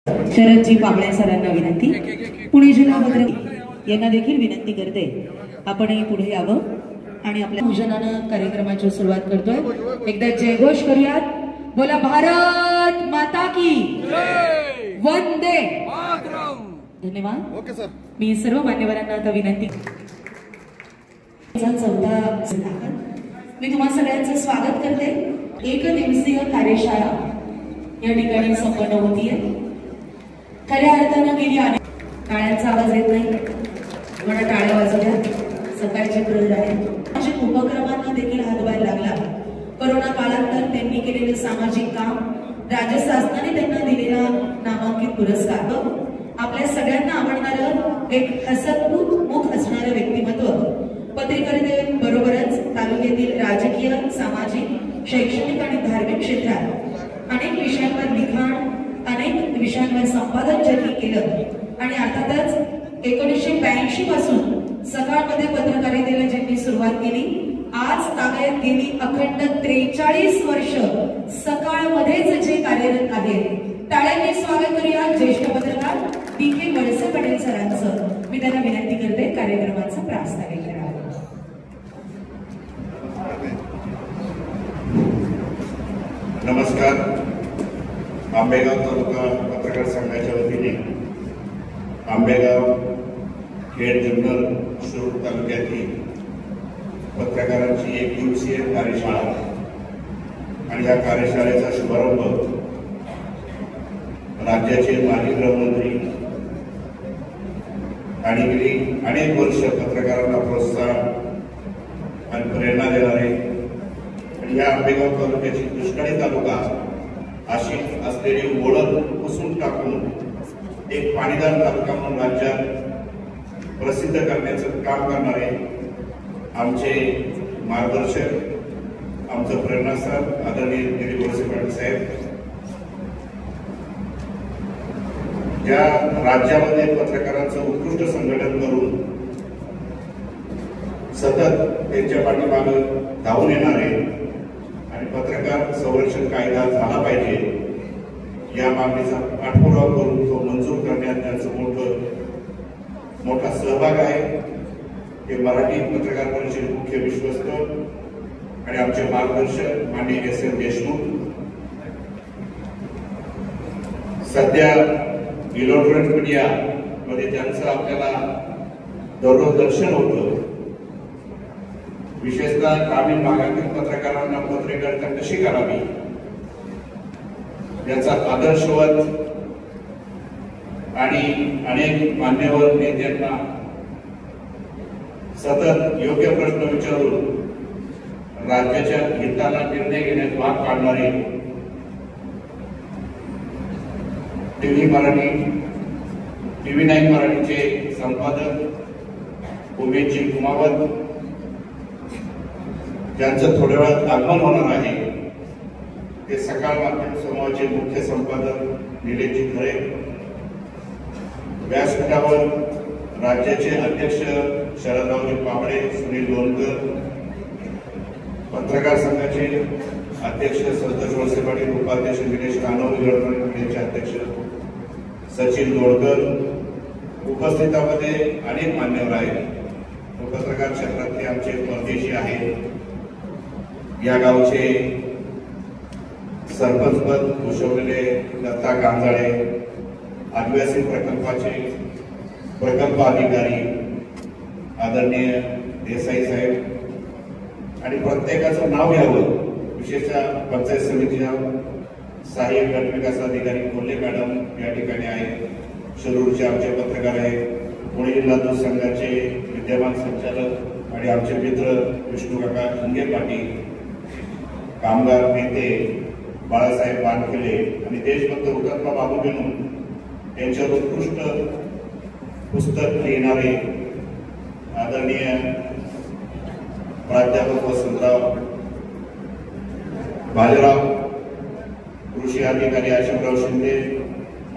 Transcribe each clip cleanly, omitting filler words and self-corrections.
शरदजी पाबळे सरांना विनंती, पुणे जिल्हा भद्रक यांना देखील विनंती करते आपणही पुढे यावं आणि आपल्या पूजनानं कार्यक्रमाची सुरुवात करतोय। एकदा जयघोष करूयात। बोला भारत माता की वंदे मातरम। धन्यवाद। Okay sir. मी सर्व मान्यवरांना आता विनंती, मी तुम्हा सगळ्यांचं स्वागत करते। एक दिवसीय कार्यशाळा या ठिकाणी संपन्न होतीये। खऱ्या अर्थानं गेली टाळ्यांचा आवाज येत नाही, मला टाळ्या वाजवल्या, सकाळचे प्रहर आहे। सामाजिक उपक्रमांना देखील हातभार लागला। कोरोना काळात तर त्यांनी केलेले सामाजिक काम, राज्य शासनाने त्यांना दिलेला नामांकित पुरस्कार, आपल्या सगळ्यांना आवडणारं एक हसतमुख मुख असणारं व्यक्तिमत्व, पत्रकारितेबरोबरच तालुक्यातील राजकीय, सामाजिक, शैक्षणिक आणि धार्मिक क्षेत्रात अनेक विषयांवर लिखाण, अनेक विषयांवर संपादन ज्यांनी केलं आणि अर्थातच 1982 पासून सकाळमध्ये पत्रकारितेला ज्यांनी सुरुवात केली, आज ताब्यात गेली अखंड 43 वर्ष सकाळमध्येच जे कार्यरत आहेत, टाळ्यांनी स्वागत करूया ज्येष्ठ पत्रकार DK वळसे पाटील सरांचं। मी त्यांना विनंती करते कार्यक्रमाचं प्रास्ताविक करावं। नमस्कार। आंबेगाव तालुका पत्रकार संघाच्या वतीने आंबेगाव, खेड, जुन्नर, शिरूर तालुक्यातील पत्रकारांची एक दिवसीय कार्यशाळा आणि या कार्यशाळेचा शुभारंभ राज्याचे माजी गृहमंत्री आणि गेली अनेक वर्ष पत्रकारांना प्रोत्साहन आणि प्रेरणा देणारे आणि या आंबेगाव तालुक्याची दुष्काळी तालुका अशी असलेली ओळख पुसून टाकून एक पाणीदार तालुका म्हणून राज्यात प्रसिद्ध करण्याचं काम करणारे आमचे मार्गदर्शक, आमचं प्रेरणास्थान आदरणीय DK वळसे पाटील साहेब, ज्या राज्यामध्ये पत्रकारांचं उत्कृष्ट संघटन करून सतत त्यांच्या पाठीमागे धावून येणारे आणि पत्रकार संरक्षण कायदा झाला पाहिजे या मागणीचा पाठपुरावा करून तो मंजूर करण्यात त्यांचं मोठा सहभाग आहे। हे मराठी पत्रकार परिषदेचे मुख्य विश्वस्त आणि आमचे मार्गदर्शक माननीय SM देशमुख, सध्या इलेक्ट्रॉनिक मीडिया मध्ये त्यांचं आपल्याला दररोज दर्शन होतं। विशेषतः ग्रामीण भागातील पत्रकारांना पत्रकारिता कशी करावी याचा आदर्शवत आणि अनेक मान्यवर नेत्यांना सतत योग्य प्रश्न विचारून राज्याच्या हिताला निर्णय घेण्यात भाग पाडणारे TV मराठी, TV9 मराठीचे संपादक उमेशजी कुमावत, ज्यांचं थोड्या वेळात आगमन होणार आहे, ते सकाळ माध्यम समूहाचे मुख्य संपादक निलेशजी खरे, व्यासपीठावर राज्याचे अध्यक्ष शरदरावजी पाबळे, सुनील लोणकर, पत्रकार संघाचे अध्यक्ष संतोष वळसे पाटील, उपाध्यक्ष निलेश कानोर, इलेक्ट्रॉनिक मीडियाचे अध्यक्ष सचिन दोडकर, उपस्थितांमध्ये अनेक मान्यवर आहेत। पत्रकार क्षेत्रातले आमचे परदेशी आहेत, या गावचे सरपंचपद भूषवलेले दत्ता गांजाळे, आदिवासी प्रकल्पाचे प्रकल्प अधिकारी आदरणीय देसाई साहेब आणि प्रत्येकाचं नाव घ्यावं, विशेषतः पंचायत समितीच्या सहाय्यक गट विकास अधिकारी कोल्हे मॅडम या ठिकाणी आहेत, शिरूरचे आमचे पत्रकार आहेत, पुणे जिल्हा दूध संघाचे विद्यमान संचालक आणि आमचे मित्र विष्णू काका हिंगे पाटील, कामगार नेते बाळासाहेब वानखेडे आणि देशभक्त हुतात्मा बाबू बेनू यांच्यावर उत्कृष्ट पुस्तक लिहिणारे आदरणीय प्राध्यापक वसंतराव बाजीराव, कृषी अधिकारी अशोकराव शिंदे,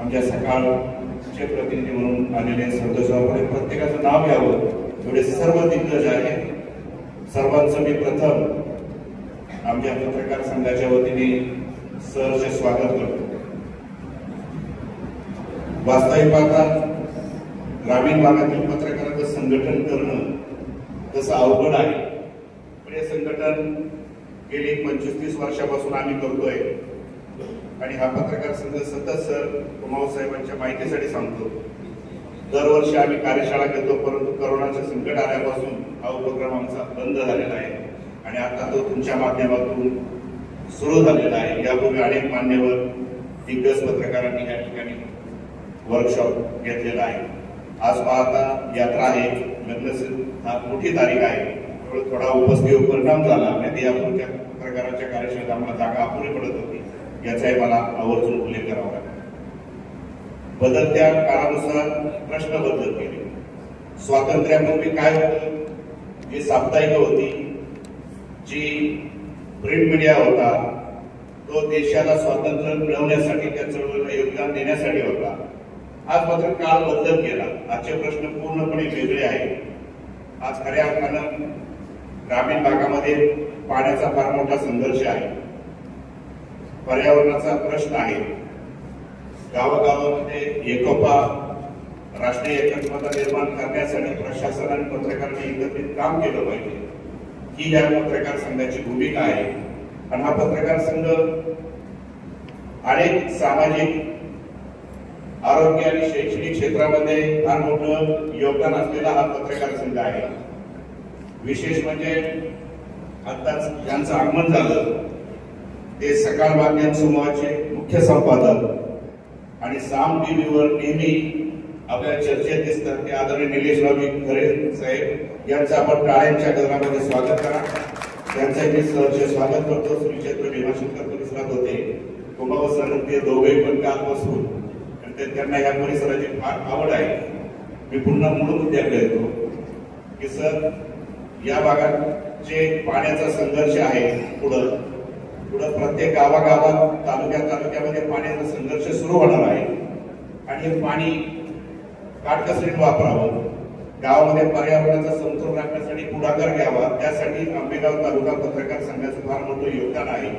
आमच्या सकाळचे प्रतिनिधी म्हणून आलेले संतोषराव, प्रत्येकाचं नाव घ्यावं, एवढे सर्व दिग्गज आहेत। सर्वांचं मी प्रथम आमच्या पत्रकार संघाच्या वतीने सहर्ष स्वागत करतो। वास्तविक पाहता ग्रामीण भागातील पत्रकारांचं संघटन करणं तसं अवघड आहे, पण हे संघटन गेली 25-30 वर्षापासून आम्ही करतोय आणि हा पत्रकार संघ सतत सर कुमाव साहेबांच्या माहितीसाठी सांगतो, दरवर्षी आम्ही कार्यशाळा घेतो, परंतु कोरोनाचे संकट आल्यापासून हा उपक्रम आमचा बंद झालेला आहे आणि आता तो तुमच्या माध्यमातून सुरू झालेला आहे। यापूर्वी अनेक मान्यवर दिग्गज पत्रकारांनी या ठिकाणी वर्कशॉप घेतलेला आहे। आज पाहता यात्रा आहे, लग्न हा मोठी तारीख आहे, थोडा उपस्थितीवर परिणाम झाला आणि यापूर्वीच्या पत्रकारांच्या कार्यशाळेत आम्हाला जागा अपुरी पडत होती, याचाही मला आवर्जून उल्लेख करावा लागेल। बदलत्या काळानुसार प्रश्न बदलत गेले। स्वातंत्र्यापूर्वी काय होतं, जी साप्ताहिक होती, जी प्रिंट मीडिया होता, तो देशाला स्वातंत्र्य मिळवण्यासाठी त्या चळवळीला योगदान देण्यासाठी होता। आज मात्र काळ बदलत गेला, आजचे प्रश्न पूर्णपणे वेगळे आहेत। आज खऱ्या अर्थानं ग्रामीण भागामध्ये पाण्याचा फार मोठा संघर्ष आहे, पर्यावरणाचा प्रश्न आहे, गावागावामध्ये एकोपा, राष्ट्रीय एकात्मता निर्माण करण्यासाठी प्रशासन आणि पत्रकारांनी एकत्रित काम केलं पाहिजे, ही या पत्रकार संघाची भूमिका आहे। आणि हा पत्रकार संघ अनेक सामाजिक, आरोग्य आणि शैक्षणिक क्षेत्रामध्ये फार मोठं योगदान असलेला हा पत्रकार संघ आहे। विशेष म्हणजे आताच ज्यांचं आगमन झालं ते सकाळ माध्यम समूहाचे मुख्य संपादक आणि साम टीव्हीवर नेहमी आपल्या चर्चेत दिसतात ते आदरणीय निलेशराव खरे साहेब यांचं आपण टाळ्यांच्या गजरामध्ये स्वागत करा। त्यांचं मी सहर्ष स्वागत करतो। श्री क्षेत्र भीमाशंकर परिसरात होते, कुंभाव सर ते दोघेही पण कालपासून, आणि त्यांना या परिसराची फार आवड आहे। मी पुन्हा मूळ मुद्द्याकडे येतो की सर, या भागात जे पाण्याचा संघर्ष आहे, पुढं प्रत्येक गावागावात, तालुक्यामध्ये पाण्याचा संघर्ष सुरू होणार आहे आणि हे पाणी काटकसरीने वापरावं, गावामध्ये पर्यावरणाचा समतोल राखण्यासाठी पुढाकार घ्यावा, त्यासाठी आंबेगाव तालुका पत्रकार संघाचं फार मोठं योगदान आहे।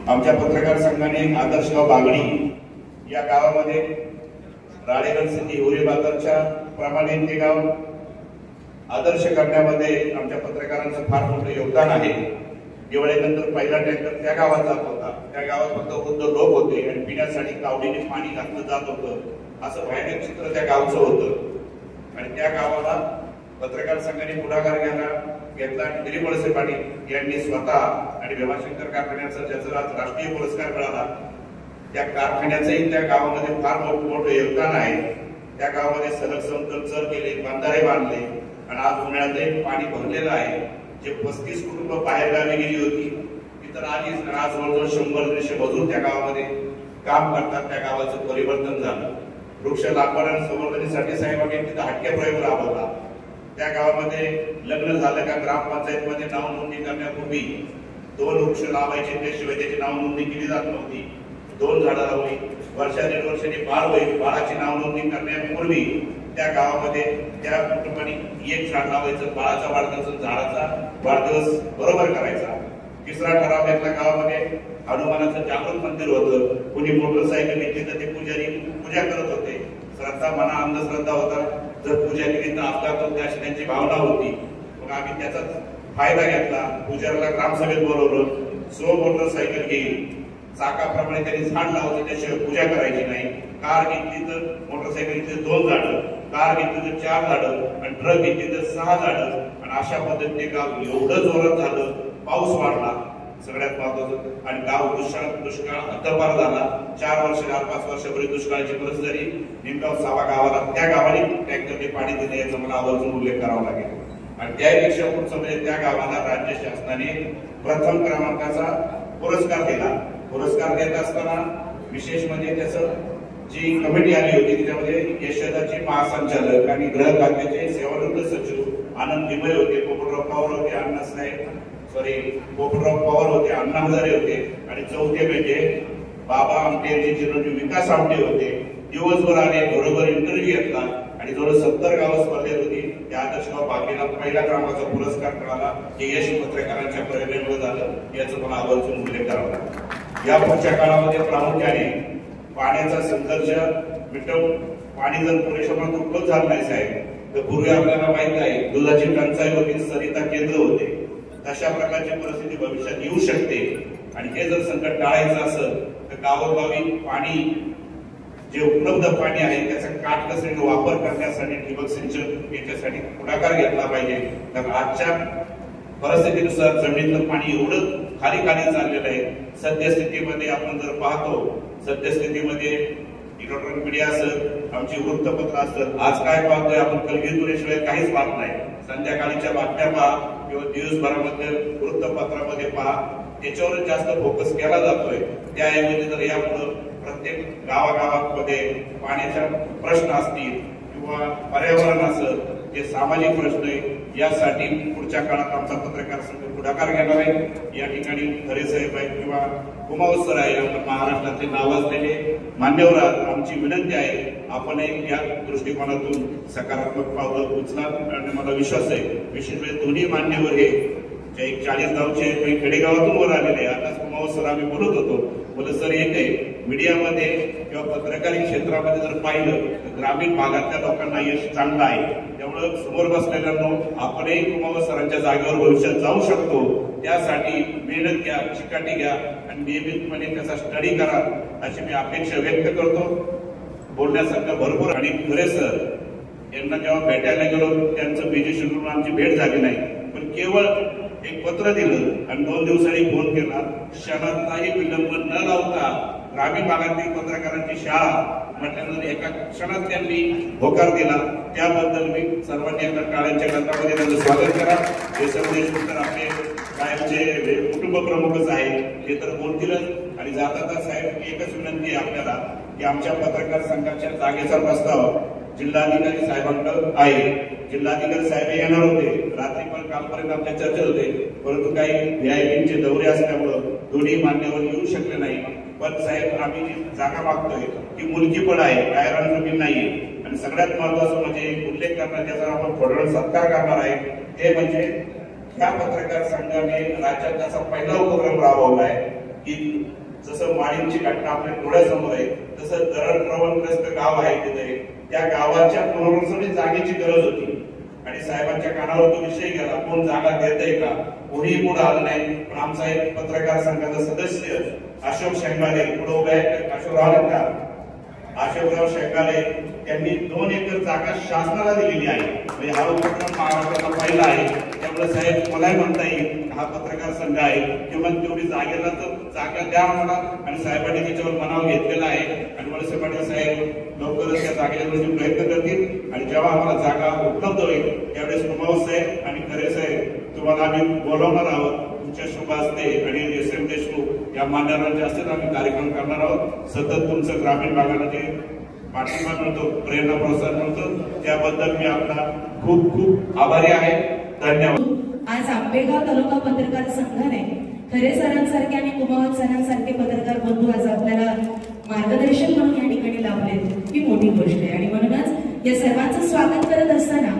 आमच्या पत्रकार संघाने आदर्शगाव बागडी या गावामध्ये राळेगण सिद्धी हिवरे बाजारच्या प्रमाणे ते गाव आदर्श करण्यामध्ये आमच्या पत्रकारांचं फार मोठं योगदान आहे। दिवाळीनंतर पहिला टँकर त्या गावात जात होता, त्या गावात फक्त वृद्ध लोक होते आणि पिण्यासाठी कावडीने पाणी घातलं जात होतं, असं भयानक चित्र त्या गावचं होतं। आणि त्या गावाला पत्रकार संघाने पुढाकार घेतला आणि दिलीप वळसे पाटील यांनी स्वतः आणि भीमाशंकर कारखान्याचा ज्याचा आज राष्ट्रीय पुरस्कार मिळाला, त्या कारखान्याचंही त्या गावामध्ये फार मोठं योगदान आहे। त्या गावामध्ये सलग समतल चर केले, बंधारे बांधले आणि आज उन्हाळ्यातही पाणी भरलेलं आहे। जे 35 कुटुंब बाहेरगावी गेली होती ती तर आज जवळजवळ 100-150 मजूर त्या गावामध्ये काम करतात, त्या गावाचं परिवर्तन झालं। वृक्ष लागवड आणि संवर्धनेसाठी साहेबांनी तिथं हटके प्रयोग राबवला। त्या गावामध्ये लग्न झालं का ग्रामपंचायतमध्ये नाव नोंदणी करण्यापूर्वी 2 वृक्ष लावायचे, त्याशिवाय त्याची नाव नोंदणी केली जात नव्हती। 2 झाडं लावली, वर्षा-दीड वर्षांनी बाळ होईल, बाळाची नाव नोंदणी करण्यापूर्वी त्या गावामध्ये त्या कुटुंबाने 1 झाड लावायचं, बाळाचा वाढदिवस, झाडाचा वाढदिवस बरोबर करायचा। तिसरा ठराव घेतला, गावामध्ये हनुमानाचं जागृत मंदिर होतं, कुणी मोटरसायकल घेतली तर ते पुजारी पूजा करत होते, श्रद्धा मना अंधश्रद्धा होता, जर पूजा केली तर अपघात होते अशी त्यांची भावना होती। मग आम्ही त्याचा फायदा घेतला, पुजाऱ्याला ग्रामसभेत बोलवलं, 100 मोटरसायकल घेईल, चाकाप्रमाणे त्यांनी झाड लावायचं, त्याशिवाय पूजा करायची नाही। कार घेतली तर मोटरसायकलचे 2 झाडं, कार घेतली तर 4 झाडं आणि ट्रक घेतली तर 6 झाडं। आणि अशा पद्धतीने गाव एवढं जोरात झालं, पाऊस वाढला सगळ्यात महत्वाचं, आणि गाव दुष्काळ हद्दपार झाला। 4 वर्ष 4-5 वर्षापूर्वी दुष्काळाची परिस्थिती, निमगाव 6 गावाला त्या गावाने टँकरने पाणी दिले, याचा मला आवर्जून उल्लेख करावा लागेल। आणि त्यापेक्षा पुढचं म्हणजे त्या गावाला राज्य शासनाने प्रथम क्रमांकाचा पुरस्कार दिला। पुरस्कार देत असताना विशेष म्हणजे त्याचं जी कमिटी आली होती त्याच्यामध्ये यशदाचे महासंचालक आणि गृह खात्याचे सेवानिवृत्त सचिव आनंद दिमय होते, पोपटराव पवार होते, पोपटराव पवार होते, अण्णा हजारे होते, आणि चौथे म्हणजे बाबा आमटे यांचे चिरंजीव विकास आमटे होते। दिवसभर आले, बरोबर इंटरव्ह्यू घेतला आणि जवळ 70 गावं स्पर्धेत होती। त्या आदर्शगाव बागेला पहिल्या क्रमांकाचा पुरस्कार मिळाला, हे यश पत्रकारांच्या प्रेरणेमुळे झालं, याचं मला आवर्जून उल्लेख करावा लागला। या पुढच्या काळामध्ये प्रामुख्याने पाण्याचा संघर्ष मिटवून पाणी जर पुरेशा प्रमाणात उपलब्ध झालं नाही साहेब तर पूर्वी आपल्याला माहित आहे दुधाची टंचाई होती, सरिता केंद्र होते. तशा प्रकारची परिस्थिती भविष्यात येऊ शकते आणि हे जर संकट टाळायचं असेल तर गावोगावी पाणी जे उपलब्ध पाणी आहे त्याचा काटकसरीने वापर करण्यासाठी ठिबक सिंचन याच्यासाठी पुढाकार घेतला पाहिजे. तर आजच्या परिस्थितीनुसार जमिनीतलं पाणी एवढं खाली चाललेलं आहे. सद्यस्थितीमध्ये आपण जर पाहतो, सद्यस्थितीमध्ये इलेक्ट्रॉनिक मीडिया असेल, आमची वृत्तपत्र असेल, आज काय पाहतोय आपण कलगीतुरेशिवाय काहीच पाहत नाही. संध्याकाळच्या बातम्या पहा किंवा दिवसभरामध्ये वृत्तपत्रामध्ये पहा, त्याच्यावर जास्त फोकस केला जातोय. त्याऐवजी जर यापुढे प्रत्येक गावागावांमध्ये पाण्याच्या प्रश्न असतील किंवा पर्यावरण असेल, जे सामाजिक प्रश्न आहे यासाठी पुढच्या काळात आमचा पत्रकार संघ पुढाकार घेणार आहे. या ठिकाणी खरे साहेब आहे किंवा कुमावत सर आहे, आपण महाराष्ट्रातले नावाजलेले मान्यवर आमची विनंती आहे आपणही या दृष्टिकोनातून सकारात्मक पावलं उचलाल आणि मला विश्वास आहे विशेष म्हणजे दोन्ही मान्यवर हे जे 40 गावचे खेडेगावातून वर आलेले. आताच कुमावत सर आम्ही बोलत होतो, बोलत सर एक आहे मीडियामध्ये किंवा पत्रकारी क्षेत्रामध्ये जर पाहिलं तर ग्रामीण भागातल्या लोकांना यश चांगलं आहे. त्यामुळे समोर बसलेल्यांनो आपणही कुमावत सरांच्या जागेवर भविष्यात जाऊ शकतो. त्यासाठी मेहनत घ्या, चिकाटी घ्या आणि नियमितपणे त्याचा स्टडी करा अशी मी अपेक्षा व्यक्त करतो. बोलण्यासारखं भरपूर आणि खरे सर यांना जेव्हा भेटायला गेलो त्यांचं बिझी शेड्यूल आमची भेट झाली नाही, पण केवळ एक पत्र दिलं आणि 2 दिवसांनी फोन केला. क्षणाचाही विलंब न लावता ग्रामीण भागातील पत्रकारांची शाळा म्हटल्यानंतर एका क्षणात त्यांनी होकार दिला. त्याबद्दल मी सर्वांनी एका काळाच्या गंधामध्ये त्यांचं स्वागत करा. देशमुख देशमुख तर आपले कायमचे कुटुंब प्रमुखच आहे, ते तर बोलतीलच. आणि जाता साहेब एकच विनंती आहे आपल्याला की आमच्या पत्रकार संघाच्या जागेचा प्रस्ताव जिल्हाधिकारी साहेबांकडे आहे. जिल्हाधिकारी साहेब येणार होते, रात्री पण कालपर्यंत आमच्या चर्चेत होते, परंतु काही व्हीआयपीचे दौरे असल्यामुळं दोन्ही मान्यवर येऊ शकले नाही. पण साहेब आम्ही जी जागा मागतोय ती मुलकी पण आहे, गायरान जमीन नाहीये. आणि सगळ्यात महत्वाचं म्हणजे उल्लेख करणार ज्याचा आपण थोडा सत्कार करणार आहे ते म्हणजे ह्या पत्रकार संघाने राज्यात त्याचा पहिला उपक्रम राबवला आहे की जसं माळींची घटना आपल्या डोळ्यासमोर आहे तसं दरड प्रवणग्रस्त गाव आहे तिथे, त्या गावाच्या पुनर्वसनाची जागेची गरज होती. आणि साहेबांच्या कानावर तो विषय गेला, कोण जागा देतय का, कोणीही पुढे आलं नाही. पण आमचा एक पत्रकार संघाचा सदस्य अशोक शेंगाले पुढे उभे आहेत, अशोकराव शेंगाले त्यांनी 2 एकर जागा शासनाला दिलेली आहे. म्हणजे हा उपक्रम महाराष्ट्राचा पहिला आहे. त्यामुळे साहेब मलाही म्हणता येईल हा पत्रकार संघ आहे किंवा तेवढी जागेला तर जागा द्या मला. आणि साहेबांनी त्याच्यावर मनाव घेतलेला आहे आणि वळसे पाटील साहेब लवकरच त्या जागेसाठी प्रयत्न करतील. आणि जेव्हा आम्हाला जागा उपलब्ध होईल त्यावेळेस कुमावत साहेब आणि खरे साहेब तुम्हाला आम्ही बोलवणार आहोत. तुमच्या शुभ हस्ते आणि एस.एम. देशमुख या मान्यवरांच्या हस्ते आम्ही कार्यक्रम करणार आहोत. सतत तुमचं ग्रामीण भागाला जे पाठिंबा मिळतो, प्रेरणा प्रोत्साहन मिळतो, त्याबद्दल मी आपला खूप खूप आभारी आहे. धन्यवाद. आज आंबेगाव तालुका पत्रकार संघाने खरे सरांसारखे आणि कुमावत सरांसारखे पत्रकार बंधू आज आपल्याला मार्गदर्शन म्हणून या ठिकाणी लाभले, ही मोठी गोष्ट आहे. आणि म्हणूनच या सर्वांचं स्वागत करत असताना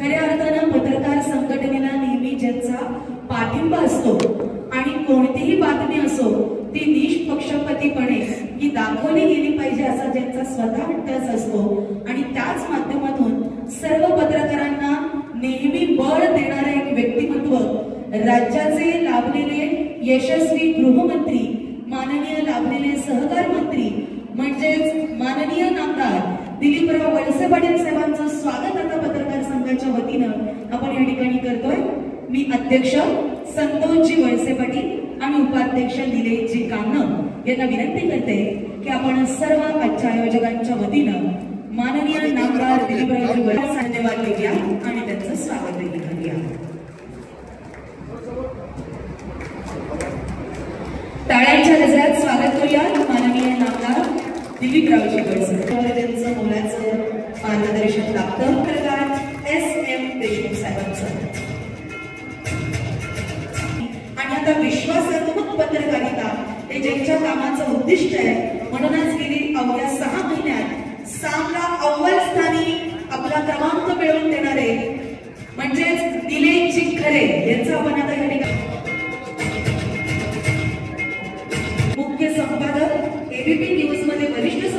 खऱ्या अर्थानं पत्रकार संघटनेला नेहमी ज्यांचा पाठिंबा असतो आणि कोणतीही बातमी असो ती निष्पक्षपातीपणे ही दाखवली गेली पाहिजे असा ज्यांचा स्वतः हट्टच असतो आणि त्याच माध्यमातून सर्व पत्रकारांना नेहमी बळ देणारे एक व्यक्तिमत्व राज्याचे लाभलेले यशस्वी गृहमंत्री, माननीय लाभलेले सहकार मंत्री म्हणजेच माननीय नामदार दिलीपराव वळसे पाटील साहेबांचं स्वागत आता पत्रकार संघाच्या वतीनं आपण या ठिकाणी करतोय. मी अध्यक्ष संतोषजी वळसे पाटील आणि उपाध्यक्ष निलेशजी कामनं यांना विनंती करते की आपण सर्व आजच्या आयोजकांच्या वतीनं माननीय नामदार दिलीपरावजी वळसे धन्यवाद देऊया आणि त्यांचं स्वागत देखील करूया. टाळ्यांच्या गजरात स्वागत करूया माननीय नामदार दिलीपरावजी वळसे. त्यांचं मुलाचं मार्गदर्शन लाभतं पत्रकार एस.एम. देशमुख साहेबांचं. आणि आता विश्वासात्मक पत्रकारिता हे ज्यांच्या कामाचं उद्दिष्ट आहे, म्हणूनच गेली अवघ्या 6 महिन्यात सामला अव्वल स्थानी आपला क्रमांक मिळवून देणारे म्हणजेच निलेशजी खरे यांचं आपण आता या ठिकाणी मुख्य संपादक एबीपी न्यूज मध्ये वरिष्ठ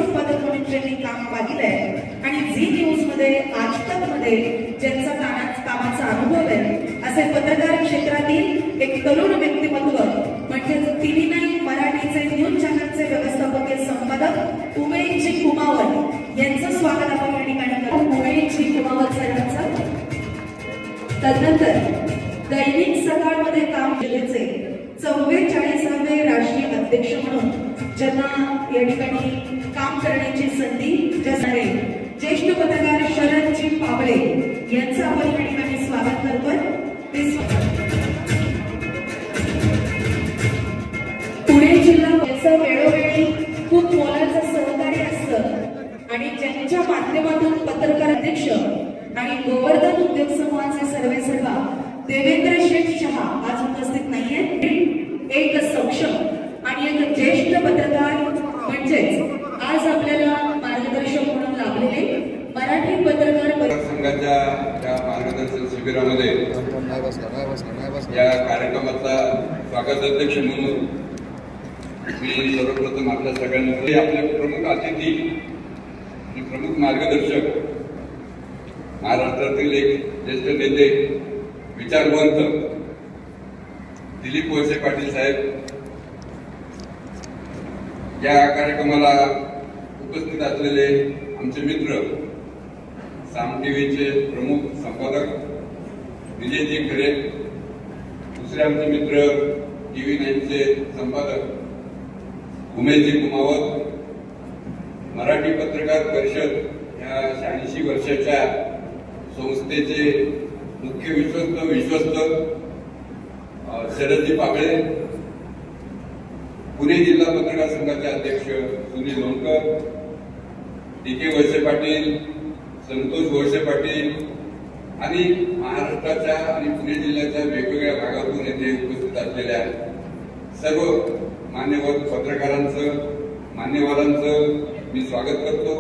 काम पाहिलंय आणि झी न्यूज मध्ये आज तक मध्ये ज्यांचा कामाचा अनुभव आहे असे पत्रकार क्षेत्रातील एक तरुण व्यक्तिमत्व म्हणजे TV9 मराठीचे न्यूज चॅनलचे व्यवस्थापकीय संपादक उमेशजी कुमावत यांचं स्वागत आपण या ठिकाणी करतो. उमेशजी कुमावत सरांचं. तदनंतर दैनिक सकाळमध्ये काम केल्याचे 44वे राष्ट्रीय अध्यक्ष म्हणून ज्यांना या ठिकाणी काम करण्याची संधी ज्यासाठी ज्येष्ठ पत्रकार शरदजी पाबळे यांचं आपण या ठिकाणी स्वागत करतोय. पुणे जिल्हा याचं वेळोवेळी खूप मोलाचं सहकार्य असतं आणि ज्यांच्या माध्यमातून पत्रकार अध्यक्ष आणि गोवर्धन उद्योग समूहाचे सर्वेसर्वा देवेंद्र शेठ शहा आज उपस्थित नाहीये. एक सक्षम आणि एक ज्येष्ठ पत्रकार म्हणजेच आज आपल्याला मार्गदर्शक म्हणून लाभलेले मराठी पत्रकार संघाच्या या मार्गदर्शन शिबिरामध्ये या कार्यक्रमाचा स्वागत अध्यक्ष म्हणून मी सर्वप्रथम आपल्या सगळ्यांमध्ये आपले प्रमुख अतिथी आणि प्रमुख मार्गदर्शक महाराष्ट्रातील एक ज्येष्ठ नेते विचारवंत दिलीप वळसे पाटील साहेब या कार्यक्रमाला उपस्थित असलेले आमचे मित्र साम टीव्हीचे प्रमुख संपादक विजयजी खरे, दुसरे आमचे मित्र TV9चे संपादक उमेशजी कुमावत, मराठी पत्रकार परिषद या 86 वर्षाच्या संस्थेचे मुख्य विश्वस्त शरदजी पाबळे, पुणे जिल्हा पत्रकार संघाचे अध्यक्ष सुनील लोणकर, DK वळसे पाटील, संतोष वळसे पाटील आणि महाराष्ट्राच्या आणि पुणे जिल्ह्याच्या वेगवेगळ्या भागातून येथे उपस्थित असलेल्या सर्व मान्यवरांचं मी स्वागत करतो.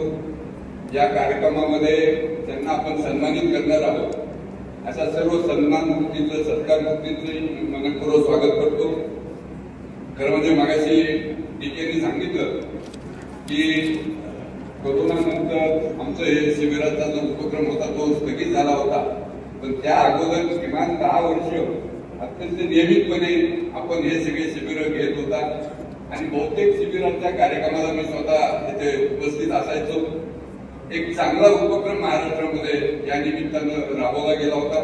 या कार्यक्रमामध्ये ज्यांना आपण सन्मानित करणार आहोत अशा सर्व सन्मान मूर्तीचं सत्कार मूर्तीचं मनपूर्वक स्वागत करतो. खरं म्हणजे मागाशी DKनी सांगितलं की कोरोनानंतर आमचं हे शिबिराचा जो उपक्रम होता तो स्थगित झाला होता, पण त्या अगोदर किमान 10 वर्ष अत्यंत नियमितपणे आपण हे सगळे शिबिर घेत होता आणि बहुतेक शिबिरांच्या कार्यक्रमाला मी स्वतः इथे उपस्थित असायचो. एक चांगला उपक्रम महाराष्ट्रामध्ये या निमित्तानं राबवला गेला होता.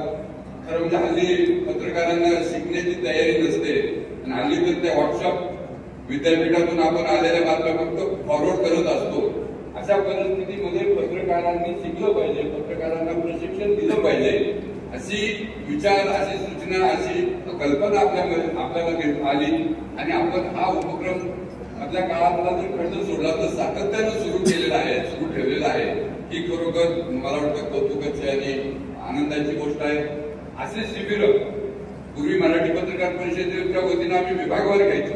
खरं म्हणजे हल्ली पत्रकारांना शिकण्याची तयारी नसते आणि हल्ली तर त्या व्हॉट्सअप विद्यापीठातून आपण आलेल्या बातम्या फक्त फॉरवर्ड करत असतो. अशा परिस्थितीमध्ये पत्रकारांनी शिकलं पाहिजे, पत्रकारांना प्रशिक्षण दिलं पाहिजे अशी विचार, अशी सूचना, अशी कल्पना आपल्याला आली आणि आपण हा उपक्रम आपल्या काळातला जर खंड सोडला तर सातत्यानं सुरू ठेवलेला आहे. ही खरोखर मला वाटतं कौतुकाची आणि आनंदाची गोष्ट आहे. असे शिबिर पूर्वी मराठी पत्रकार परिषदेच्या वतीनं आम्ही विभागावर घ्यायचो,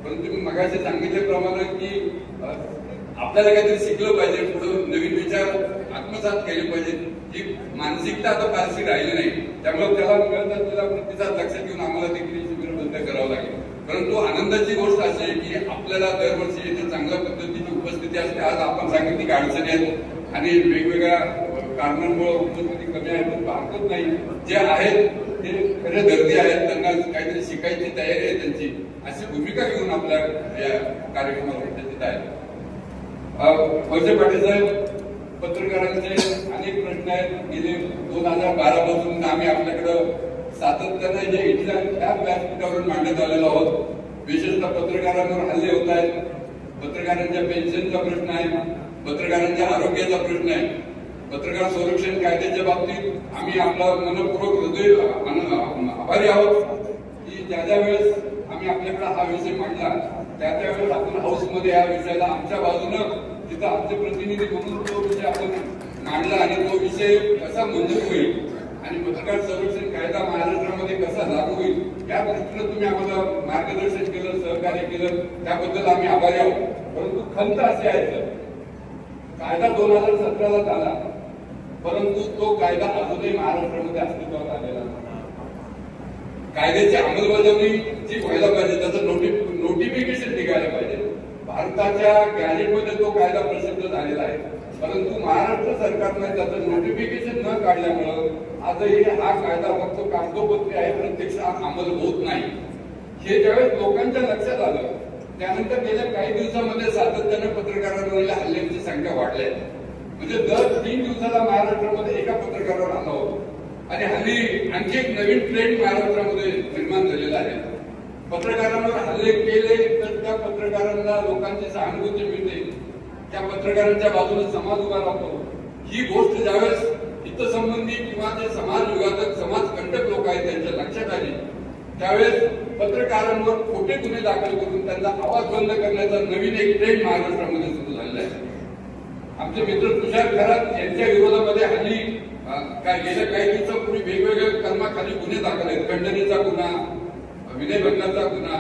परंतु मी मगाशी सांगितल्याप्रमाणे की आपल्याला काहीतरी शिकलं पाहिजे, पुढे नवीन विचार आत्मसात केले पाहिजे. ही मानसिकता आता फारशी राहिली नाही, त्यामुळे त्याला मिळतात प्रतिसाद लक्षात घेऊन आम्हाला देखील शिबिर बंद करावं लागेल. परंतु आनंदाची गोष्ट अशी आहे की आपल्याला दरवर्षी इथे चांगल्या पद्धतीची उपस्थिती असते. आज आपण सांगितली की अडचणी आहेत आणि वेगवेगळ्या कारणांमुळे उपस्थिती कमी आहे, पण हरकत नाही. जे आहेत ते खरे दर्दी आहेत, त्यांना काहीतरी शिकायची तयारी आहे त्यांची, अशी भूमिका घेऊन आपल्या या कार्यक्रमाला उपस्थित आहेत. वळसे पाटील साहेब, पत्रकारांचे अनेक प्रश्न आहेत. गेले 2012 पासून आम्ही आपल्याकडं सातत्याने जे इथल्या त्या व्यासपीठावरून मांडत आलेलो आहोत. विशेषतः पत्रकारांवर हल्ले होत आहेत, पत्रकारांच्या पेन्शनचा प्रश्न आहे, पत्रकारांच्या आरोग्याचा प्रश्न आहे. पत्रकार संरक्षण कायद्याच्या बाबतीत आम्ही आपला मनपूर्वक हृदय आभारी आहोत की ज्या वेळेस आम्ही आपल्याकडे हा विषय मांडला त्या वेळेस आपण हाऊसमध्ये या विषयाला आमच्या बाजूनं तिथं आमचे प्रतिनिधी म्हणून तो विषय आपण मांडला आणि तो विषय कसा मंजूर होईल आणि पत्रकार संरक्षण कायदा महाराष्ट्रामध्ये कसा लागू होईल या दृष्टीनं तुम्ही आम्हाला मार्गदर्शन केलं, सहकार्य केलं, त्याबद्दल आम्ही आभारी आहोत. परंतु खंत अशी आहे सर, कायदा 2017ला झाला, परंतु तो कायदा अजूनही महाराष्ट्रामध्ये अस्तित्वात आलेला नाही. कायद्याची अंमलबजावणी जी व्हायला पाहिजे, त्याचं नोटिफिकेशन निघायला पाहिजे. भारताच्या गॅजेटमध्ये तो कायदा प्रसिद्ध झालेला आहे. परंतु महाराष्ट्र सरकारने त्याचं नोटिफिकेशन न काढल्यामुळं आजही हा कायदा फक्त कागदोपत्री आहे, प्रत्यक्षात अंमल होत नाही. हे ज्यावेळेस लोकांच्या लक्षात आलं त्यानंतर गेल्या काही दिवसामध्ये सातत्याने पत्रकारांवरील हल्ल्यांची संख्या वाढली आहे. म्हणजे दर 3 दिवसाला महाराष्ट्रामध्ये एका पत्रकारावर हल्ला होतो आणि हल्ली आणखी एक नवीन ट्रेंड महाराष्ट्रामध्ये निर्माण झालेला आहे. पत्रकारांवर हल्ले केले तर त्या पत्रकारांना लोकांची सहानुभूती मिळते, त्या पत्रकारांच्या बाजूने समाज उभा राहतो. ही गोष्ट ज्यावेळेस हितसंबंधी किंवा जे समाज विघातक समाज कंटक लोक आहेत त्यांच्या लक्षात आली त्यावेळेस पत्रकारांवर खोटे गुन्हे दाखल करून त्यांचा आवाज बंद करण्याचा नवीन एक ट्रेंड महाराष्ट्रामध्ये सुरू झालेला आहे. आमचे मित्र तुषार खरात यांच्या विरोधामध्ये हल्ली गेल्या काही दिवसापूर्वी वेगवेगळ्या कलमाखाली गुन्हे दाखल आहेत. खंडणीचा गुन्हा, विनयभंगाचा गुन्हा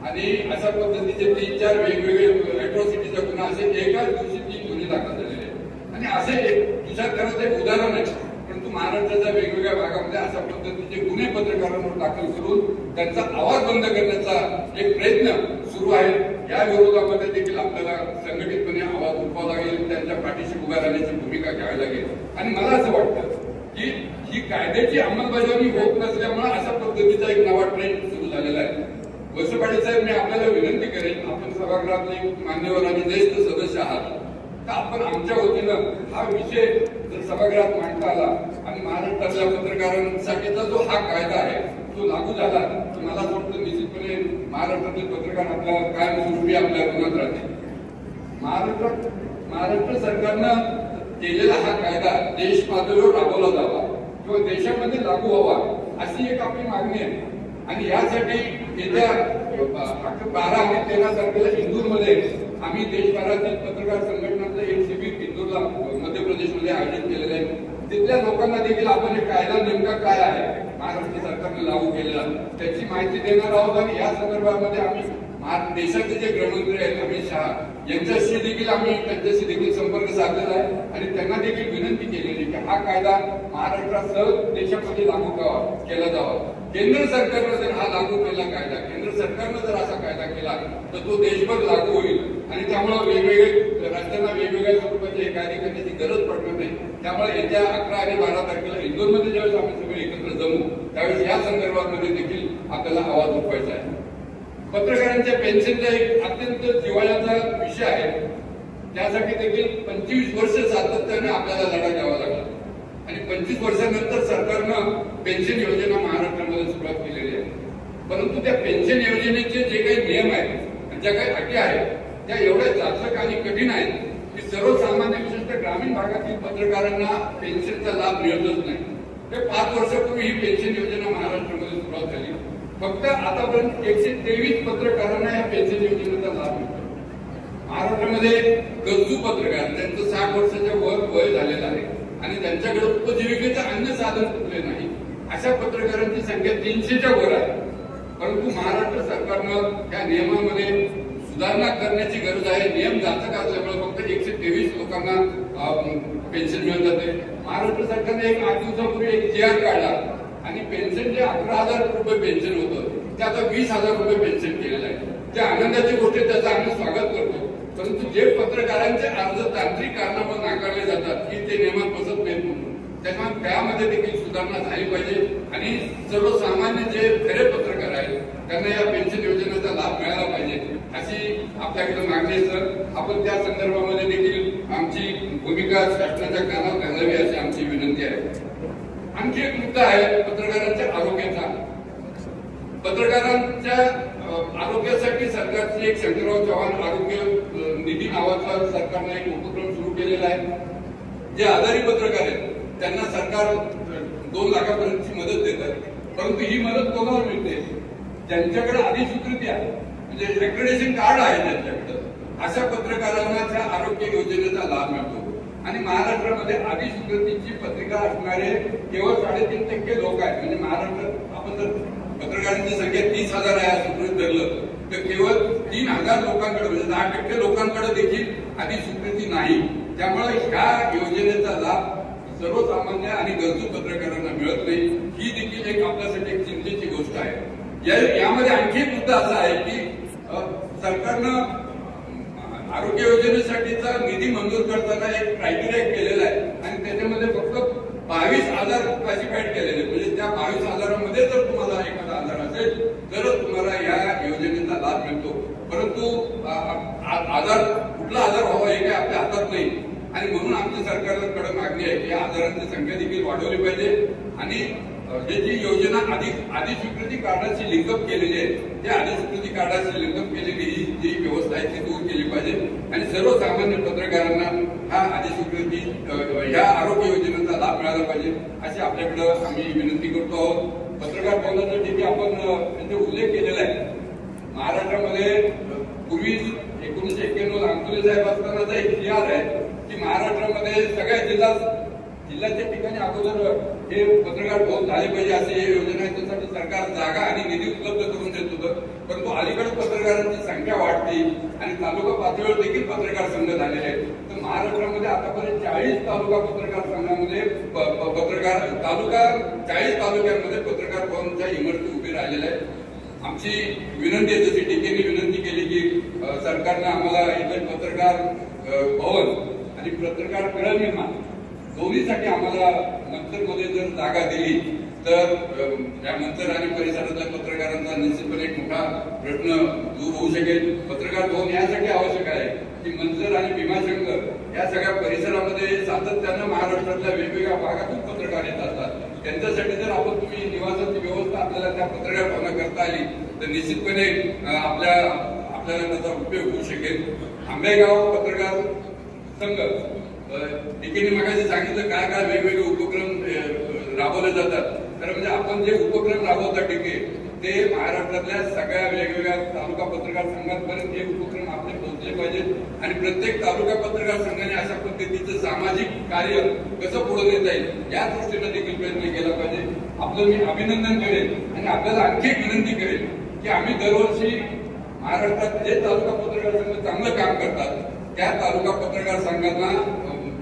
आणि अशा पद्धतीचे 3-4 वेगवेगळे अॅट्रॉसिटीचा गुन्हा असे एकाच दिवशी 3 गुन्हे दाखल झालेले आहेत. आणि असे तुषार खरात एक उदाहरण आहे. परंतु महाराष्ट्राच्या वेगवेगळ्या भागामध्ये अशा पद्धतीचे गुन्हे पत्रकारांवर दाखल करून त्यांचा आवाज बंद करण्याचा एक प्रयत्न सुरू आहे. या विरोधामध्ये देखील आपल्याला संघटितपणे आवाज उठवावा लागेल, त्यांच्या पाठीशी उभा राहण्याची भूमिका घ्यावी लागेल. आणि मला असं वाटतं की ही कायद्याची अंमलबजावणी होत नसल्यामुळे अशा पद्धतीचा एक नवा ट्रेंड सुरू झालेला आहे. वसपाटे साहेब, मी आपल्याला विनंती करेन, आपण सभागृहातले मान्यवर आणि ज्येष्ठ सदस्य आहात, तर आपण आमच्या वतीनं हा विषय जर सभागृहात मांडता आला आणि महाराष्ट्रातल्या पत्रकारांसाठीचा जो हा कायदा आहे तो लागू झाला तर मला असं वाटतं निश्चितपणे महाराष्ट्रातील पत्रकार आपल्या कायमस्वरूपी आपल्या मनात राहतील. महाराष्ट्र सरकारनं केलेला हा कायदा देश पातळीवर राबवला जावा किंवा देशामध्ये लागू व्हावा अशी एक आपली मागणी आहे. आणि यासाठी येत्या 12 आणि 13 तारखेला इंदूरमध्ये आम्ही देशभरातील पत्रकार संघटनांचं एक शिबिर इंदूरला मध्य प्रदेशमध्ये आयोजित केलेलं आहे. तिथल्या लोकांना देखील आपण हे कायदा नेमका काय आहे महाराष्ट्र सरकारने लागू केलेला त्याची माहिती देणार आहोत. आणि या संदर्भामध्ये आम्ही देशाचे जे गृहमंत्री आहेत अमित शहा यांच्याशी देखील आम्ही त्यांच्याशी देखील संपर्क साधलेला आहे आणि त्यांना देखील विनंती केलेली की हा कायदा महाराष्ट्रासह देशामध्ये लागू केला जावा. केंद्र सरकारनं जर हा लागू केला कायदा, केंद्र सरकारनं जर असा कायदा केला तर तो देशभर लागू होईल आणि त्यामुळे वेगवेगळे राज्यांना वेगवेगळ्या स्वरूपाचे हे कायदे करण्याची गरज पडणार नाही. त्यामुळे येत्या 11 आणि 12 तारखेला इंदोरमध्ये ज्यावेळेस आम्ही सगळे एकत्र जमू त्यावेळेस या संदर्भामध्ये देखील आपल्याला आवाज उठवायचा आहे. पत्रकारांच्या पेन्शनचा एक अत्यंत जिव्हाळ्याचा विषय आहे. त्यासाठी देखील 25 वर्ष सातत्याने आपल्याला लढा द्यावा लागला आणि 25 वर्षानंतर सरकारनं पेन्शन योजना महाराष्ट्रामध्ये सुरुवात केलेली आहे. परंतु त्या पेन्शन योजनेचे जे काही नियम आहेत, ज्या काही अटी आहेत त्या एवढ्या जाचक आणि कठीण आहेत की सर्वसामान्य विशेषतः ग्रामीण भागातील पत्रकारांना पेन्शनचा लाभ मिळतच नाही. ते 5 वर्षापूर्वी ही पेन्शन योजना महाराष्ट्रामध्ये सुरुवात झाली. फक्त आतापर्यंत 123 पत्रकारांना या पेन्शन योजनेचा लाभ मिळतो. महाराष्ट्रामध्ये गरजू पत्रकार त्यांचं 60 वर्षाच्या वर वय झालेलं आहे आणि त्यांच्याकडे उपजीविकेचं अन्य साधन कुठले नाही अशा पत्रकारांची संख्या 300च्या वर आहे. परंतु महाराष्ट्र सरकारनं या नियमामध्ये सुधारणा करण्याची गरज आहे. नियम जाचक असल्यामुळे फक्त 123 लोकांना पेन्शन मिळत जाते. महाराष्ट्र सरकारने एक 8 दिवसापूर्वी एक GR काढला आणि पेन्शन जे 11,000 रुपये पेन्शन होतं ते आता 20,000 रुपये पेन्शन केलेलं आहे. जे आनंदाची गोष्ट आहे त्याचं आम्ही स्वागत करतो. परंतु जे पत्रकारांचे अर्ज तांत्रिक कारणामुळे नाकारले जातात की ते नियमात बसत नाहीत म्हणून त्यामुळे त्यामध्ये देखील सुधारणा झाली पाहिजे आणि सर्वसामान्य जे खरे पत्रकार आहेत त्यांना या पेन्शन योजनेचा लाभ मिळाला पाहिजे अशी आपल्याकडे मागणी आहे. सर, आपण त्या संदर्भामध्ये देखील आमची भूमिका शासनाच्या कानावर घालावी अशी आमची विनंती आहे. आणखी एक मुद्दा आहे पत्रकारांच्या आरोग्याचा. पत्रकारांच्या आरोग्यासाठी सरकारची एक शंकरराव चव्हाण आरोग्य निधी नावाचा सरकारने एक उपक्रम सुरू केलेला आहे. जे आजारी पत्रकार आहेत त्यांना सरकार 2 लाखापर्यंतची मदत देतात. परंतु ही मदत कोणाला मिळते? ज्यांच्याकडे अधिस्वीकृती आहे म्हणजे रेकग्नेशन कार्ड आहे ज्यांच्याकडे अशा पत्रकारांना त्या आरोग्य योजनेचा लाभ मिळतो. आणि महाराष्ट्रामध्ये अधिस्वीकृतीची पत्रिका असणारे केवळ 3.5% लोक आहेत. म्हणजे महाराष्ट्रात आपण जर पत्रकारांची संख्या 30,000 आहे असं गृहीत धरलं तर केवळ 3,000 लोकांकडे म्हणजे 10% लोकांकडे देखील अधिस्वीकृती नाही. त्यामुळे ह्या योजनेचा लाभ सर्वसामान्य आणि गरजू पत्रकारांना मिळत नाही. ही देखील एक आपल्यासाठी एक चिंतेची गोष्ट आहे. यामध्ये आणखी एक मुद्दा असा आहे की सरकारनं आरोग्य योजनेसाठीचा निधी मंजूर करताना एक क्रायटेरिया केलेला आहे आणि त्याच्यामध्ये फक्त 22,000 क्लासिफाईड केलेले, म्हणजे त्या 22,000मध्ये जर तुम्हाला एखादा आजार असेल तरच तुम्हाला या योजनेचा लाभ मिळतो. परंतु आजार कुठला आजार व्हावा हे काही आपल्या हातात नाही आणि म्हणून आमच्या सरकारला कडक मागणी आहे की आजारांची संख्या देखील वाढवली पाहिजे आणि जी योजना अधिस्वीकृती कार्डाशी लिंकअप केलेली आहे त्या अधिस्वीकृती कार्डाशी लिंकअप केलेली ही जी व्यवस्था आहे ती दूर केली पाहिजे आणि सर्वसामान्य पत्रकारांना हा अधिस्वीकृती या आरोग्य योजनेचा लाभ मिळाला पाहिजे अशी आपल्याकडे आम्ही विनंती करतो आहोत. पत्रकार भवनाचा ठीक आपण त्यांचा उल्लेख केलेला आहे. महाराष्ट्रामध्ये पूर्वी 1991 अंतुले साहेब असतानाचा एक इतिहास आहे की महाराष्ट्रामध्ये सगळ्या जिल्ह्याच्या ठिकाणी अगोदर हे पत्रकार भवन झाले पाहिजे असे हे योजना आहे. त्यासाठी सरकार जागा आणि निधी उपलब्ध करून देत होतं. परंतु अलीकडे पत्रकारांची संख्या वाढते आणि तालुका पातळीवर देखील पत्रकार संघ झालेले आहेत. तर महाराष्ट्रामध्ये आतापर्यंत 40 तालुका पत्रकार संघामध्ये 40 तालुक्यांमध्ये पत्रकार भवनच्या इमारती उभी राहिलेल्या आहेत. आमची विनंती आहे, जशी टीकेने विनंती केली की सरकारनं आम्हाला इथे पत्रकार भवन आणि पत्रकार गृहनिर्माण दोन्हीसाठी आम्हाला मंचरमध्ये जर जागा दिली तर या मंचर आणि परिसरातल्या पत्रकारांचा निश्चितपणे एक मोठा प्रश्न दूर होऊ शकेल. पत्रकार भवन यासाठी आवश्यक आहे की मंचर आणि भीमाशंकर या सगळ्या परिसरामध्ये सातत्यानं महाराष्ट्रातल्या वेगवेगळ्या भागातून पत्रकार येत असतात. त्यांच्यासाठी जर तुम्ही निवासाची व्यवस्था आपल्याला त्या पत्रकार भवनाकरता आली तर निश्चितपणे आपल्याला त्याचा उपयोग होऊ शकेल. आंबेगाव पत्रकार संघ टीकेने मगाशी सांगितलं काय काय वेगवेगळे उपक्रम राबवले जातात. तर म्हणजे आपण जे उपक्रम राबवतात टीके ते महाराष्ट्रातल्या सगळ्या वेगवेगळ्या तालुका पत्रकार संघांपर्यंत हे उपक्रम आपले पोहोचले पाहिजेत आणि प्रत्येक तालुका पत्रकार संघाने अशा पद्धतीचं सामाजिक कार्य कसं पुढे नेता येईल या दृष्टीने देखील प्रयत्न केला पाहिजे. आपलं मी अभिनंदन करेन आणि आपल्याला आणखी एक विनंती करेन की आम्ही दरवर्षी महाराष्ट्रात जे तालुका पत्रकार संघ चांगलं काम करतात त्या तालुका पत्रकार संघांना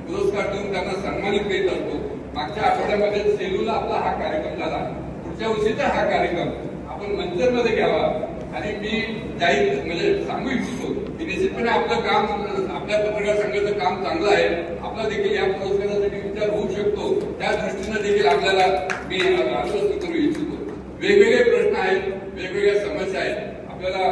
पुरस्कार देऊन त्यांना सन्मानित करीत असतो. मागच्या आठवड्यामध्ये सेलूला आपला हा कार्यक्रम झाला. पुढच्या वर्षीचा हा कार्यक्रम आपण मंचरमध्ये घ्यावा आणि मी जाहीर म्हणजे सांगू इच्छितो की निश्चितपणे आपलं काम आपल्या पत्रकार संघाचं काम चांगलं आहे. आपला देखील या पुरस्कारासाठी विचार होऊ शकतो. त्या दृष्टीने देखील आपल्याला मी आश्वस्त करू इच्छितो. वेगवेगळे प्रश्न आहेत, वेगवेगळ्या समस्या आहेत. आपल्याला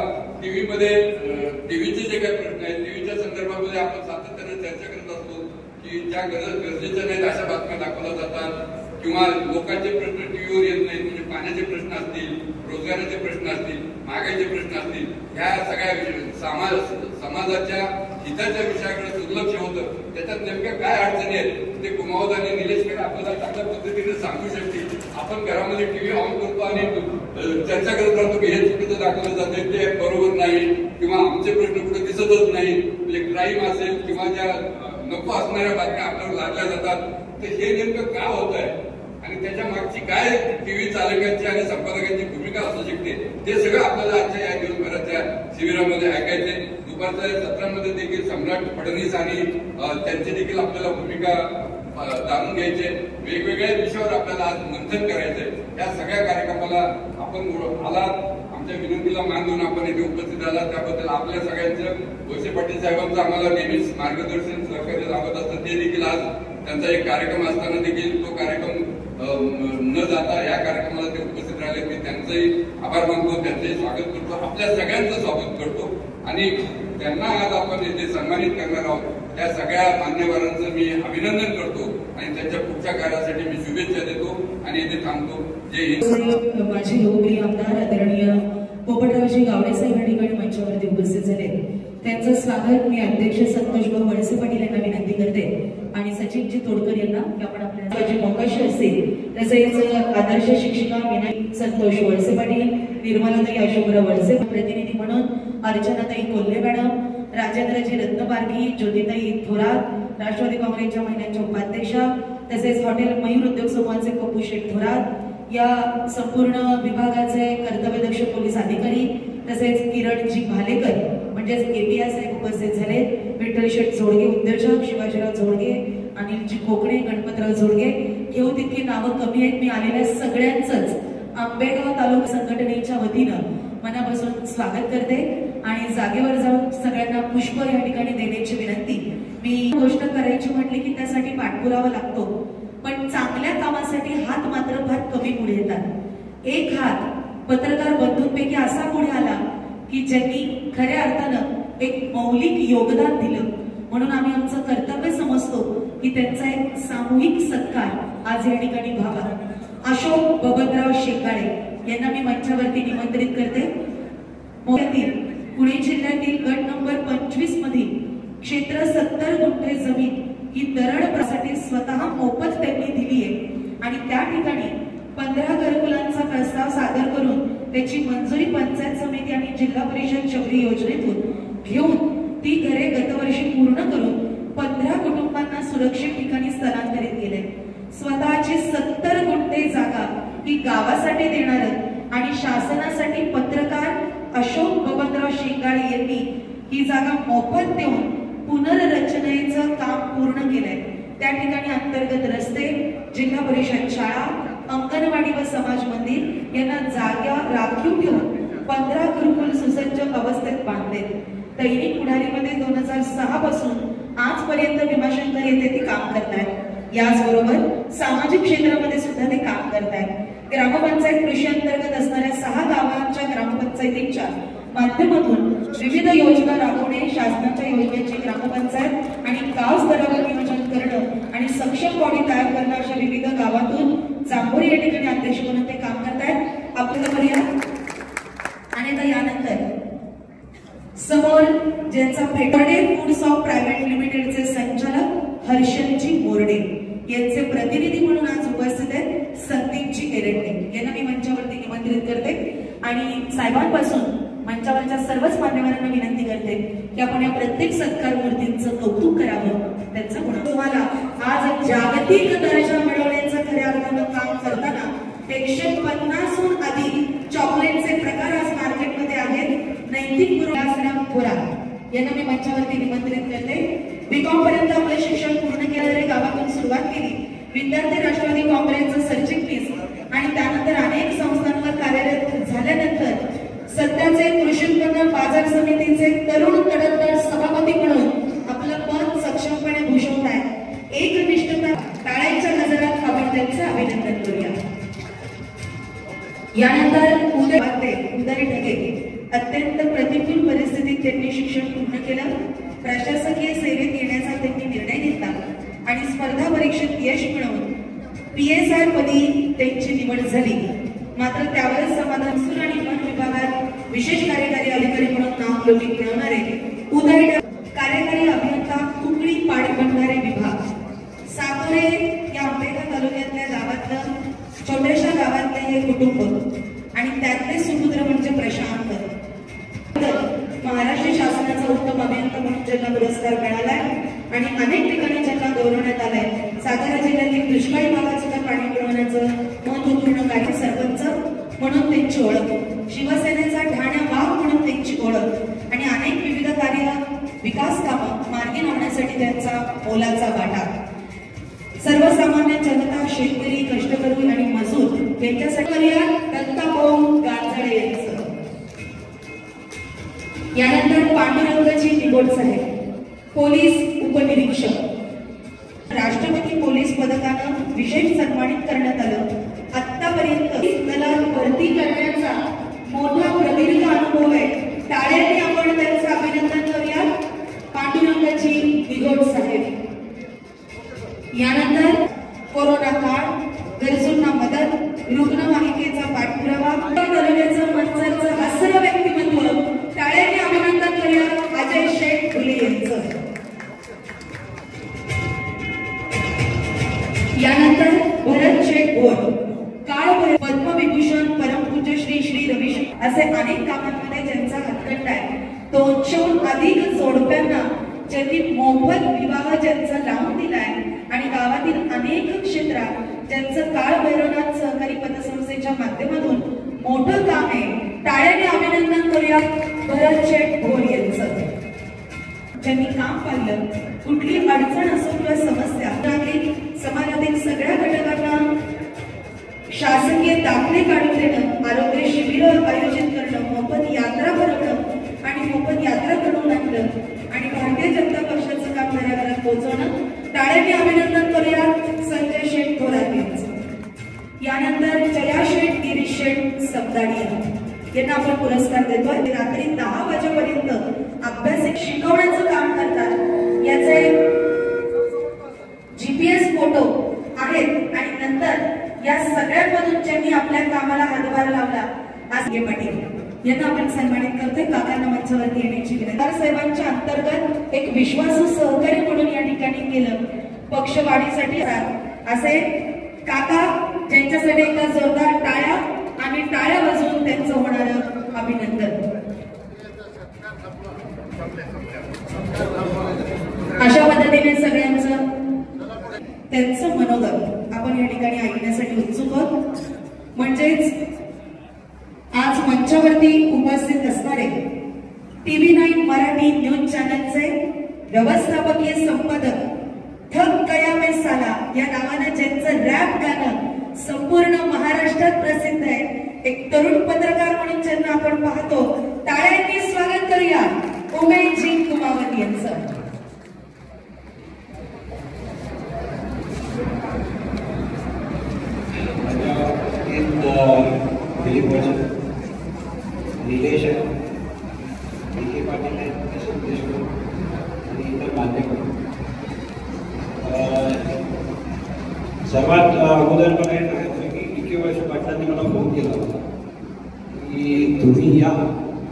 टीव्हीचे जे काही प्रश्न आहेत टीव्हीच्या संदर्भामध्ये आपण सातत्याने चर्चा करत असतो की ज्या गरजेच्या नाहीत अशा बातम्या दाखवल्या जातात किंवा लोकांचे प्रश्न टीव्हीवर येत नाहीत. म्हणजे पाण्याचे प्रश्न असतील, रोजगाराचे प्रश्न असतील, महागाईचे प्रश्न असतील, ह्या सगळ्या समाजाच्या हिताच्या विषयाकडे दुर्लक्ष होतं. त्याच्यात नेमक्या काय अडचणी आहेत ते कुमावत आणि निलेशकडे आपल्याला चांगल्या पद्धतीने सांगू शकतील. आपण घरामध्ये टीव्ही ऑन करतो आणि चर्चा करत राहतो की हे चुकीचं दाखवलं जाते, ते बरोबर नाही किंवा आमचे प्रश्न कुठे दिसतच नाही. म्हणजे क्राईम असेल किंवा ज्या नको असणाऱ्या बातम्या आपल्याला लादल्या जातात. तर हे नेमकं का होत आहे आणि त्याच्या मागची काय टीव्ही चालकांची आणि संपादकांची भूमिका असू शकते ते सगळं आपल्याला आजच्या या दिवसभराच्या शिबिरामध्ये ऐकायचे. दुपारच्या सत्रामध्ये देखील सम्राट फडणवीस आणि त्यांची देखील आपल्याला भूमिका जाणून घ्यायचे. वेगवेगळ्या विषयावर आपल्याला आज मंथन करायचंय. या सगळ्या कार्यक्रमाला आपण आलात, आमच्या विनंतीला मान देऊन आपण इथे उपस्थित आलात त्याबद्दल आपल्या सगळ्यांचं वळसे पाटील साहेबांचं आम्हाला नेहमीच मार्गदर्शन सहकार्य लाभत असतं. ते देखील आज त्यांचा एक कार्यक्रम असताना देखील तो कार्यक्रम न जाता या कार्यक्रमाला ते उपस्थित राहिले. मी त्यांचंही आभार मानतो, त्यांचंही स्वागत करतो, आपल्या सगळ्यांचं स्वागत करतो आणि त्यांना आज आपण इथे सन्मानित करणार आहोत. त्या सगळ्या मान्यवरांचं मी अभिनंदन करतो आणि त्यांच्या पुढच्या कार्यासाठी मी शुभेच्छा देतो आणि इथे थांबतो. जय हिंद. माझे लोकप्रिय आमदार आदरणीय पोपटरावजी गावडे साहेब या ठिकाणी मंचावरती उपस्थित झाले. त्यांचं स्वागत मी अध्यक्ष संतोषभाऊ वळसे पाटील यांना विनंती करते आणि सचिनजी तोडकर यांना की आपण आपल्या मोकाशी असतील तसेच आदर्श शिक्षिका मीना संतोष वळसे पाटील, निर्मलाताई अशोकराव वळसे, प्रतिनिधी म्हणून अर्चनाताई कोल्हे मॅडम, राजेंद्रजी रत्नपारखी, ज्योतिताई थोरात, राष्ट्रवादी काँग्रेसच्या महिलांच्या उपाध्यक्षा तसेच हॉटेल मयूर उद्योग समूहाचे पप्पू शेठ थोरात, या संपूर्ण विभागाचे कर्तव्यदक्ष पोलीस अधिकारी तसेच किरणजी भालेकर म्हणजेच केपीआर साहेब उपस्थित झाले. विठ्ठल शेठ जोडगे उद्योजक, शिवाजीराव जोडगे, अनिलजी कोकणे, गणपतराव जोडगे, घेऊ तितकी नावं कमी आहेत. मी आलेल्या सगळ्यांचंच आंबेगाव तालुका संघटनेच्या वतीनं मनापासून स्वागत करते आणि जागेवर जाऊन सगळ्यांना पुष्प या ठिकाणी देण्याची विनंती. मी गोष्ट करायची म्हटली की त्यासाठी पाठपुरावा लागतो, पण चांगल्या कामासाठी हात मात्र फार कमी पुढे येतात. एक हात पत्रकार बंधूंपैकी असा पुढे आला की ज्यांनी खऱ्या अर्थानं एक मौलिक योगदान दिलं, म्हणून आम्ही आमचं कर्तव्य समजतो की त्यांचा एक सामूहिक सत्कार आज या ठिकाणी व्हावा. अशोक बबनराव शेकाळे यांना मी मंचावरती निमंत्रित करते. पुणे जिल्ह्यातील गट नंबर 25 मधील क्षेत्र 70 गुंठे जमीन ही दरडसाठी स्वतः मोफत त्यांनी दिली आहे आणि त्या ठिकाणी 15 घरकुलांचा प्रस्ताव सादर करून त्याची मंजुरी पंचायत समिती आणि जिल्हा परिषद शहरी योजनेतून घेऊन ती घरे गतवर्षी पूर्ण करून 15 कुटुंबांना सुरक्षित ठिकाणी स्थलांतरित केले. स्वतःची 70 गुंठे जागा ही गावासाठी देणार आणि शासनासाठी पत्रकार अशोक बबनराव शेकाळे यांनी ही जागा मोफत देऊन पुनर्रचनेचं काम पूर्ण केलंय. त्या ठिकाणी अंतर्गत रस्ते, जिल्हा परिषद शाळा, अंगणवाडी व समाज मंदिर यांना जागा राखीव ठेवून 15 घरकुल सुसज्ज अवस्थेत बांधले. दैनिक पुढारीमध्ये 2006 पासून आजपर्यंत भीमाशंकर येथे ते काम करतायत. याचबरोबर सामाजिक क्षेत्रामध्ये सुद्धा ते काम करतायत. ग्रामपंचायत कृषी अंतर्गत असणाऱ्या 6 गावांच्या ग्रामपंचायतींच्या माध्यमातून विविध योजना राबवणे, शासनाच्या योजनेची ग्रामपंचायत आणि गाव स्तरावर नियोजन करणं आणि सक्षम बॉडी तयार करणं अशा विविध गावातून जांभोरी या ठिकाणी अध्यक्ष म्हणून ते काम करतायत. आपल्याला आणि आता यानंतर समोर ज्यांचा पेटोडे फूड्स ऑफ प्रायव्हेट लिमिटेडचे संचालक हर्षलजी मोरडे यांचे प्रतिनिधी म्हणून आज उपस्थित आहेत संदीपजी एरंडे यांना मी मंचावरती निमंत्रित करते आणि साहेबांपासून मंचावरच्या सर्वच मान्यवरांना विनंती करते की आपण या प्रत्येक सत्कार मूर्तींचं कौतुक करावं. त्यांचं गुण तुम्हाला आज जागतिक दर्जा मिळवण्याचं खऱ्या अर्थानं काम करताना 150हून अधिक चॉकलेटचे प्रकार आज मार्केटमध्ये आहेत. नैतिक पुरा यांना मी मंचावरती निमंत्रित करते. बीकॉम पर्यंत आपलं शिक्षण पूर्ण केल्याने गावातून सुरुवात केली. विद्यार्थी राष्ट्रवादी काँग्रेसचं सरचिटणीस आणि त्यानंतर अनेक संस्थांवर कार्यरत झाल्यानंतर सध्याचे कृषी उत्पन्न बाजार समितीचे तरुण तडफदार सभापती म्हणून आपलं पद सक्षमपणे भूषवत आहे. एकनिष्ठता टाळ्यांच्या गजरात आपण त्यांचं अभिनंदन करूया. यानंतर उदय ढगे अत्यंत प्रतिकूल परिस्थितीत त्यांनी शिक्षण पूर्ण केलं. प्रशासकीय सेवेत येण्याचा त्यांनी निर्णय घेतला आणि स्पर्धा परीक्षेत यश मिळवून PSI पदी त्यांची निवड झाली. मात्र त्यावरच समाधान महसूल आणि वन विभागात विशेष कार्यकारी अधिकारी म्हणून नाव लौकिक मिळवणारे उदय कार्यकारी अभियंता कुकडी पाटबंधारे विभाग साकोरे या आंबेगाव तालुक्यातल्या गावातलं छोट्याशा गावातले हे कुटुंब आणि त्यातले सुपुत्र म्हणजे प्रशांत. महाराष्ट्र शासनाचा उत्तम अभियंता म्हणून ज्यांना पुरस्कार मिळालाय आणि अनेक ठिकाणी ज्यांना गौरवण्यात आलाय. सातारा जिल्ह्यातील दुष्काळी भागात सुद्धा पाणी मिळवण्याचं महत्वपूर्ण कार्य सरपंच म्हणून त्यांची ओळख, शिवसेनेचा ठाण्या वाघ म्हणून त्यांची ओळख आणि अनेक विविध कार्य विकास कामं मार्गी लावण्यासाठी त्यांचा मोलाचा वाटा. सर्वसामान्य जनता, शेतकरी, कष्टकरी आणि मजूर यांच्यासाठी दत्ताभाऊ गांजाडे यांचं. यानंतर पांडुरंगजी निगोड साहेब पोलीस उपनिरीक्षक, राष्ट्रपती पोलीस पदकानं विशेष सन्मानित करण्यात आलं. आतापर्यंत दलात भरती करण्याचा मोठा प्रदीर्घ अनुभव आहे. टाळ्यांनी आपण त्यांचं अभिनंदन करूया. पांडुरंगजी निगोड साहेब. यानंतर कोरोना काळ, गरजूंना मदत, रुग्णवाहिकेचा पाठपुरावा, तालुक्याचं मंचरचं हसरं व्यक्तिमत्व, टाळ्यांनी अभिनंदन करूया अजय शेठ फुले यांचं. यानंतर भरत शेठ बोर, काळ पद्मविभूषण, परमपूज्य श्री श्री रविशंकर असे अनेक कामांमध्ये ज्यांचा हातखंडा आहे. 200हून अधिक जोडप्यांना ज्यांनी मोफत विवाह ज्यांचा लावून दिलाय आणि गावातील अनेक क्षेत्रात ज्यांचं काळ भैरवनाथ सहकारी पतसंस्थेच्या माध्यमातून मोठं काम आहे. टाळ्यांनी अभिनंदन करूया भरत शेठ भोर यांचं. ज्यांनी काम पाहिलं, कुठली अडचण असो किंवा समस्या, समाजातील सगळ्या घटकांना शासकीय दाखले काढून देणं, आरोग्य शिबिर आयोजित करणं, मोफत यात्रा भरवणं आणि पोहोचवणं. टाळ्यांनी अभिनंदन करूया संजय शेठ थोरात यांचं. यानंतर जया शेठ, गिरीश शेठ सबदाडिया यांना आपण पुरस्कार देतोय. ते रात्री 10 वाजेपर्यंत अभ्यास शिकवण्याचं काम करतात. याचे GPS फोटो आहेत आणि नंतर या सगळ्यांमधून ज्यांनी आपल्या कामाला हातभार लावला आज हे पाटील यांना आपण सन्मानित करतोय. काकांना मंचावरती येण्याची विनंती. साहेबांच्या अंतर्गत एक विश्वासू सहकारी म्हणून या ठिकाणी केलं पक्षवाढीसाठी असे काका ज्यांच्यासाठी एका जोरदार टाळ्या आणि टाळ्या वाजवून त्यांचं होणारं अभिनंदन. अशा पद्धतीने सगळ्यांचं त्यांचं मनोगत आपण या ठिकाणी ऐकण्यासाठी उत्सुक आहोत. म्हणजेच आज मंचावरती उपस्थित असणारे TV9 मराठी न्यूज चॅनलचे व्यवस्थापकीय संपादक ठग गया में साला या नावानं ज्यांचं रॅप गाणं संपूर्ण महाराष्ट्रात प्रसिद्ध आहे, एक तरुण पत्रकार म्हणून ज्यांना आपण पाहतो, टाळ्यांनी स्वागत करूया उमेशजी कुमावत यांचं. निलेश विखे पाटील अशोक देशमुख आणि इतर मान्यवर. सर्वात अगोदर हे सांगायचं की विखे पाटलांनी मला फोन केला होता की तुम्ही या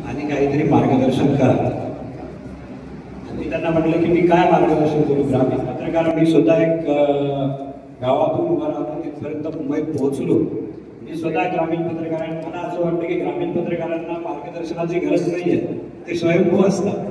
आणि काहीतरी मार्गदर्शन करा. मी त्यांना म्हटलं की मी काय मार्गदर्शन करू. ग्रामीण पत्रकार मी स्वतः एक गावातून उभा राहतो तिथपर्यंत मुंबईत पोहोचलो. मी स्वतः ग्रामीण पत्रकारांना मला असं वाटतं की ग्रामीण पत्रकारांना मार्गदर्शनाची गरज नाहीये, ते स्वयंभू असतात.